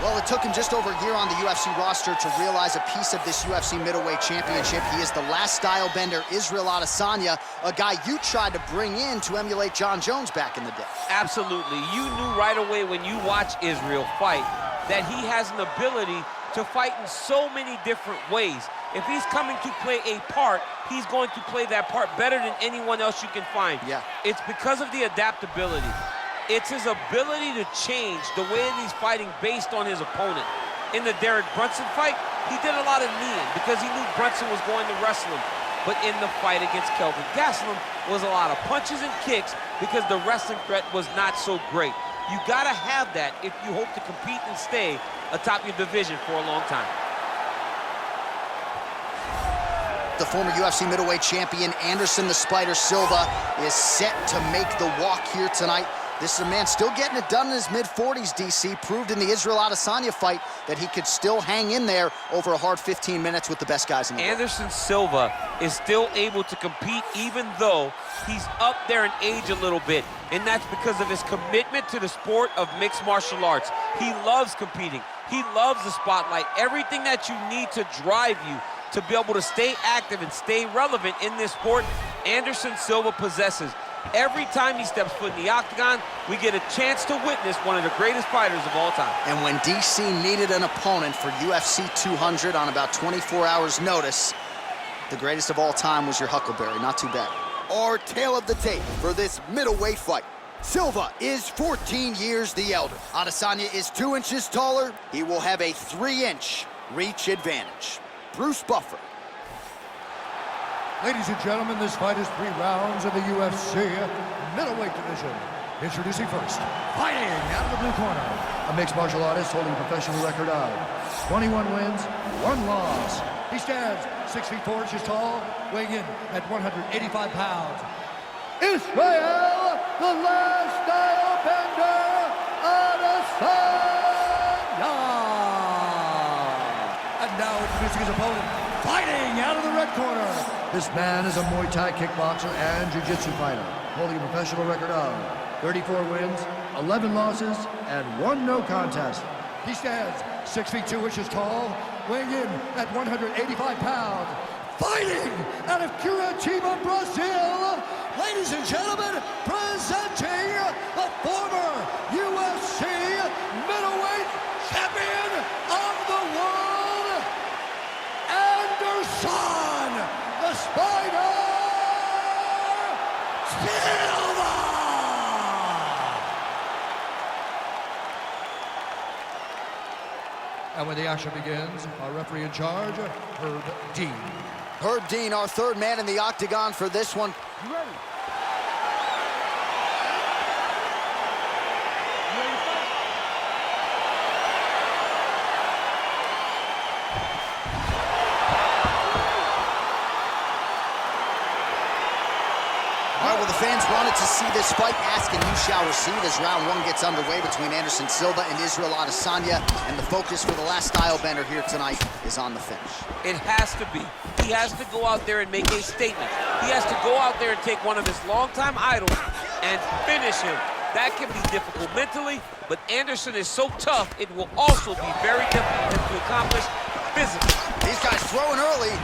Well, it took him just over a year on the UFC roster to realize a piece of this UFC middleweight championship. He is the last style bender, Israel Adesanya, a guy you tried to bring in to emulate John Jones back in the day. Absolutely. You knew right away when you watch Israel fight that he has an ability to fight in so many different ways. If he's coming to play a part, he's going to play that part better than anyone else you can find. Yeah. It's because of the adaptability. It's his ability to change the way that he's fighting based on his opponent. In the Derek Brunson fight, he did a lot of kneeing because he knew Brunson was going to wrestle him. But in the fight against Kelvin Gastelum was a lot of punches and kicks because the wrestling threat was not so great. You gotta have that if you hope to compete and stay atop your division for a long time. The former UFC middleweight champion, Anderson the Spider Silva, is set to make the walk here tonight. This is a man still getting it done in his mid-40s, DC. Proved in the Israel Adesanya fight that he could still hang in there over a hard 15 minutes with the best guys in the world. Anderson Silva is still able to compete even though he's up there in age a little bit. And that's because of his commitment to the sport of mixed martial arts. He loves competing. He loves the spotlight. Everything that you need to drive you to be able to stay active and stay relevant in this sport, Anderson Silva possesses. Every time he steps foot in the octagon, we get a chance to witness one of the greatest fighters of all time. And when DC needed an opponent for UFC 200 on about 24 hours notice, the greatest of all time was your Huckleberry. Not too bad. Our tale of the tape for this middleweight fight. Silva is 14 years the elder. Adesanya is 2 inches taller. He will have a 3-inch reach advantage. Bruce Buffer. Ladies and gentlemen, this fight is 3 rounds in the UFC middleweight division. Introducing first, fighting out of the blue corner, a mixed martial artist holding a professional record of 21 wins, 1 loss. He stands 6 feet 4 inches tall, weighing in at 185 pounds. Israel, the last style bender, Adesanya. And now introducing his opponent, fighting out of the red corner. This man is a Muay Thai kickboxer and jiu-jitsu fighter, holding a professional record of 34 wins, 11 losses, and 1 no contest. He stands 6 feet 2 inches tall, weighing in at 185 pounds. Fighting out of Curitiba, Brazil, ladies and gentlemen, presenting the former UFC middleweight champion of the world, Anderson the Spider Silva! And when the action begins, our referee in charge, Herb Dean. Herb Dean, our 3rd man in the octagon for this one. You ready? Fans wanted to see this fight. Ask and you shall receive as round 1 gets underway between Anderson Silva and Israel Adesanya. And the focus for the last style bender here tonight is on the finish. It has to be. He has to go out there and make a statement. He has to go out there and take one of his longtime idols and finish him. That can be difficult mentally, but Anderson is so tough, it will also be very difficult to accomplish physically. These guys throwing early.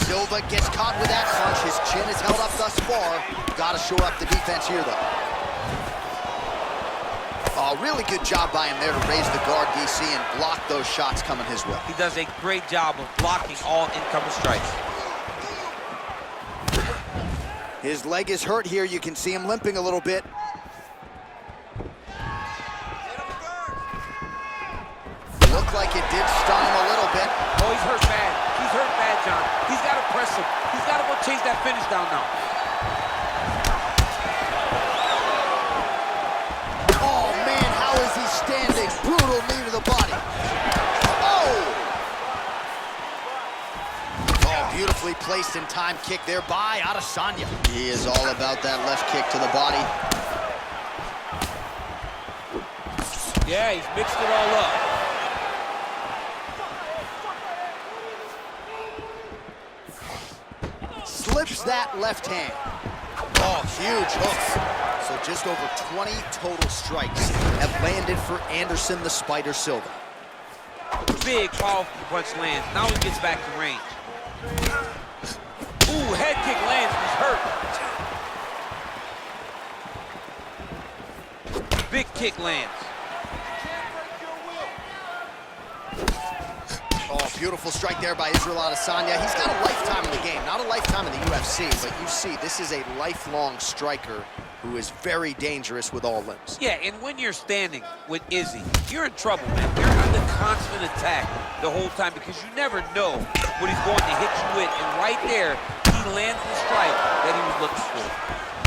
Silva gets caught with that punch. His chin is held up thus far. Got to shore up the defense here, though. Oh, really good job by him there to raise the guard, DC, and block those shots coming his way. He does a great job of blocking all incoming strikes. His leg is hurt here. You can see him limping a little bit. Looked like it did stun him a little bit. Oh, he's hurt bad. He's hurt bad, John. He's got to press him. He's got to go chase that finish down now. Oh, man, how is he standing? Brutal knee to the body. Oh! Oh, beautifully placed in time kick there by Adesanya. He is all about that left kick to the body. Yeah, he's mixed it all up. Slips that left hand. Oh, huge hook. So Just over 20 total strikes have landed for Anderson the Spider Silva. Big, powerful punch lands. Now he gets back to range. Ooh, head kick lands. He's hurt. Big kick lands. Oh, beautiful strike there by Israel Adesanya. He's got a lifetime in the game, not a lifetime in the UFC, but you see, this is a lifelong striker who is very dangerous with all limbs. Yeah, and when you're standing with Izzy, you're in trouble, man. You're under constant attack the whole time because you never know what he's going to hit you with. And right there, he lands the strike that he was looking for.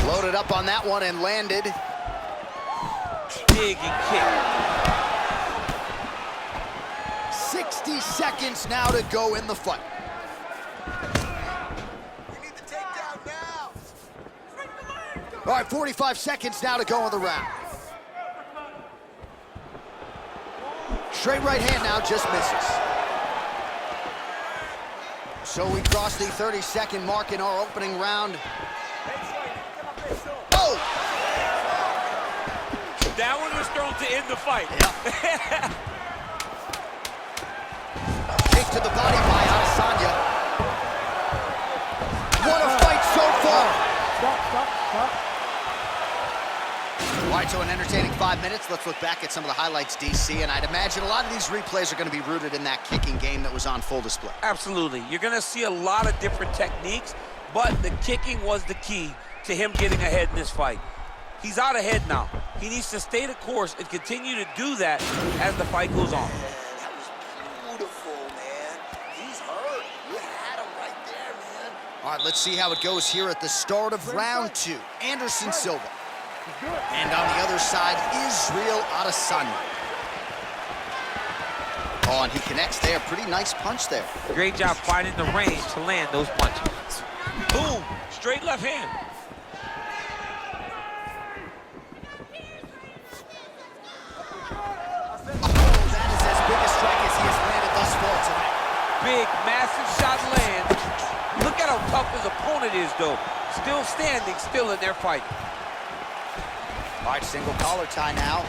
Loaded up on that one and landed. Big and kick. 60 seconds now to go in the fight. All right, 45 seconds now to go in the round. Straight right hand now, just misses. So we crossed the 30-second mark in our opening round. Oh! That one was thrown to end the fight. Yep. Kick to the body by Adesanya. What a fight so far! Stop. All right, so an entertaining 5 minutes. Let's look back at some of the highlights, DC, and I'd imagine a lot of these replays are going to be rooted in that kicking game that was on full display. Absolutely. You're going to see a lot of different techniques, but the kicking was the key to him getting ahead in this fight. He's out ahead now. He needs to stay the course and continue to do that as the fight goes on. Man, that was beautiful, man. He's hurt. You had him right there, man. All right, let's see how it goes here at the start of round 2. Anderson Silva. And on the other side, Israel Adesanya. Oh, and he connects there. Pretty nice punch there. Great job finding the range to land those punches. Boom! Straight left hand. Oh, that is as big a strike as he has landed thus far tonight. Big, massive shot lands. Look at how tough his opponent is, though. Still standing, still in their fight. All right, single collar tie now.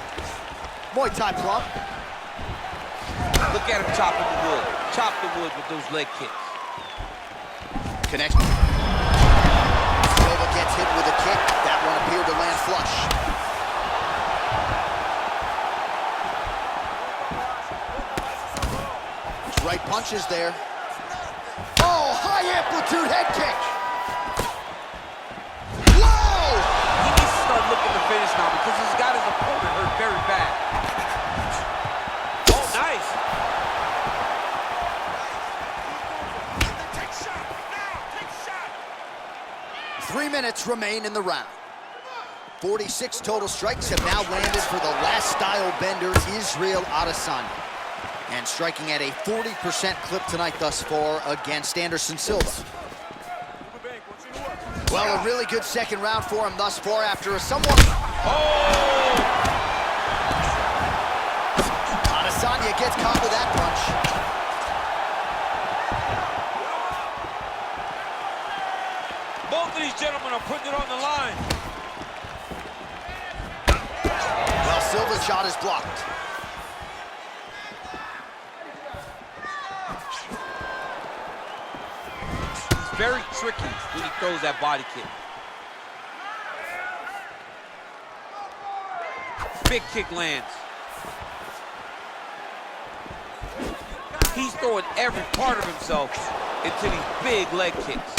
Muay Thai plump. Look at him chopping the wood. Chop the wood with those leg kicks. Connection. Silva gets hit with a kick. That one appeared to land flush. Right punches there. Oh, high amplitude head kick. Whoa! He needs to start looking to finish now because he's got his opponent hurt very bad. Oh, nice. 3 minutes remain in the round. 46 total strikes have now landed for the last style bender, Israel Adesanya. And striking at a 40% clip tonight thus far against Anderson Silva. Well, a really good second round for him thus far after a somewhat... Oh! Adesanya gets caught with that punch. Both of these gentlemen are putting it on the line. Well, Silva's shot is blocked. Very tricky when he throws that body kick. Big kick lands. He's throwing every part of himself into these big leg kicks.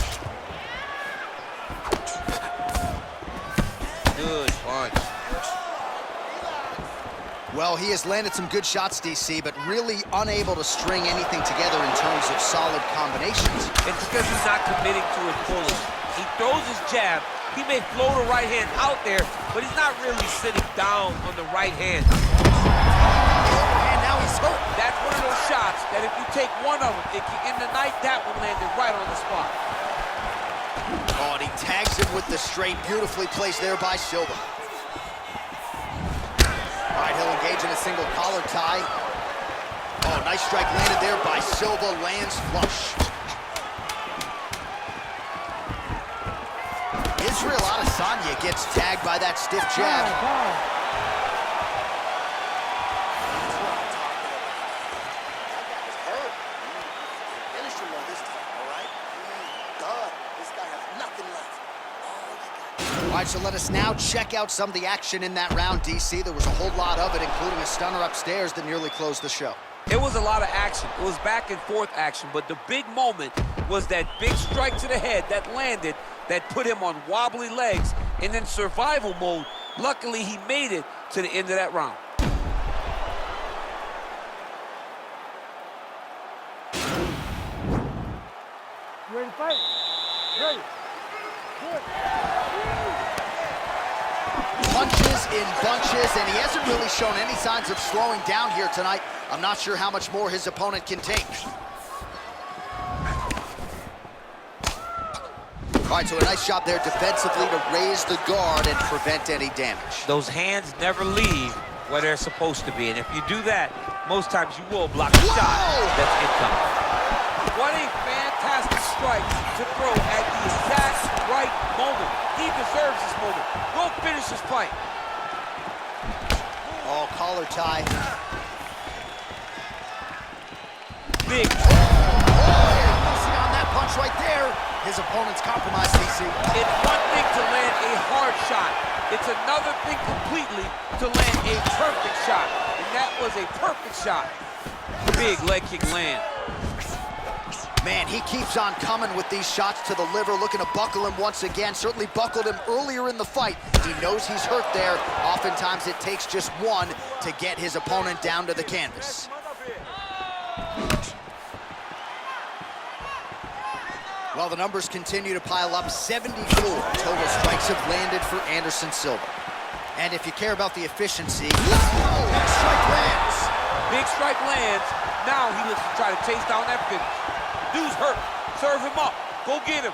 Good punch. Well, he has landed some good shots, DC, but really unable to string anything together in terms of solid combinations. It's because he's not committing to his pulling. He throws his jab. He may float a right hand out there, but he's not really sitting down on the right hand. And now he's hurt. That's one of those shots that if you take one of them, in the night, that one landed right on the spot. Oh, and he tags him with the straight. Beautifully placed there by Silva. All right, he'll engage in a single collar tie. Oh, nice strike landed there by Silva, lands flush. Israel Adesanya gets tagged by that stiff jab. All right, so let us now check out some of the action in that round, DC. There was a whole lot of it, including a stunner upstairs that nearly closed the show. It was a lot of action. It was back and forth action, but the big moment was that big strike to the head that landed, that put him on wobbly legs, and in survival mode. Luckily, he made it to the end of that round. You ready to fight? Ready. Good. Punches in bunches, and he hasn't really shown any signs of slowing down here tonight. I'm not sure how much more his opponent can take. All right, so a nice job there defensively to raise the guard and prevent any damage. Those hands never leave where they're supposed to be, and if you do that, most times you will block a shot that's incoming. What a fantastic strike to throw at the exact right moment. He deserves this moment. Go finish this fight. Oh, collar tie. Big. Missing on that punch right there. His opponent's compromised, DC. It's one thing to land a hard shot. It's another thing completely to land a perfect shot. And that was a perfect shot. Big leg kick land. Man, he keeps on coming with these shots to the liver, looking to buckle him once again. Certainly buckled him earlier in the fight. He knows he's hurt there. Oftentimes it takes just one to get his opponent down to the canvas. Well, the numbers continue to pile up. 74 total strikes have landed for Anderson Silva. And if you care about the efficiency, big strike lands. Big strike lands. Now he looks to try to chase down that finish. Dude's hurt. Serve him up. Go get him.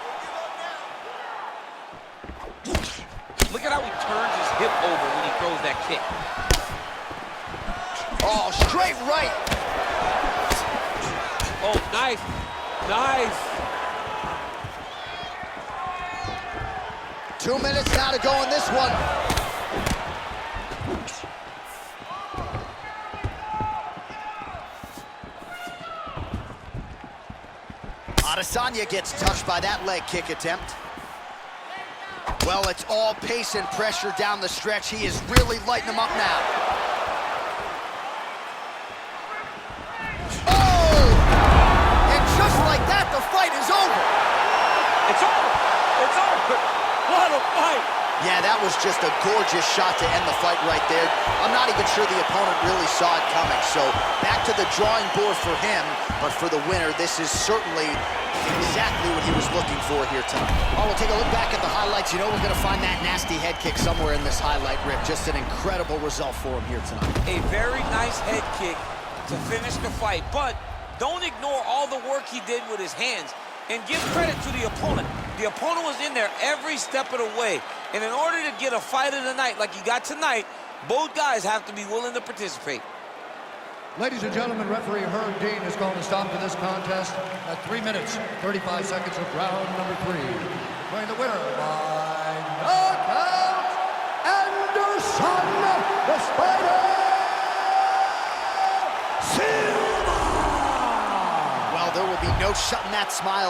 Look at how he turns his hip over when he throws that kick. Oh, straight right. Oh, nice. Nice. 2 minutes now to go in this one. Adesanya gets touched by that leg kick attempt. Well, it's all pace and pressure down the stretch. He is really lighting them up now. Oh! And just like that, the fight is over. It's over. It's over. What a fight. Yeah, that was just a gorgeous shot to end the fight right there. I'm not even sure the opponent really saw it coming. So back to the drawing board for him, but for the winner, this is certainly exactly what he was looking for here tonight. Oh, we'll take a look back at the highlights. You know we're going to find that nasty head kick somewhere in this highlight rip. Just an incredible result for him here tonight. A very nice head kick to finish the fight, but don't ignore all the work he did with his hands. And give credit to the opponent. The opponent was in there every step of the way. And in order to get a fight of the night like you got tonight, both guys have to be willing to participate. Ladies and gentlemen, referee Herb Dean is calling a stop to this contest at 3 minutes, 35 seconds of round number 3. Declaring the winner by knockout, Anderson, the Spider, Silva! Well, there will be no shutting that smile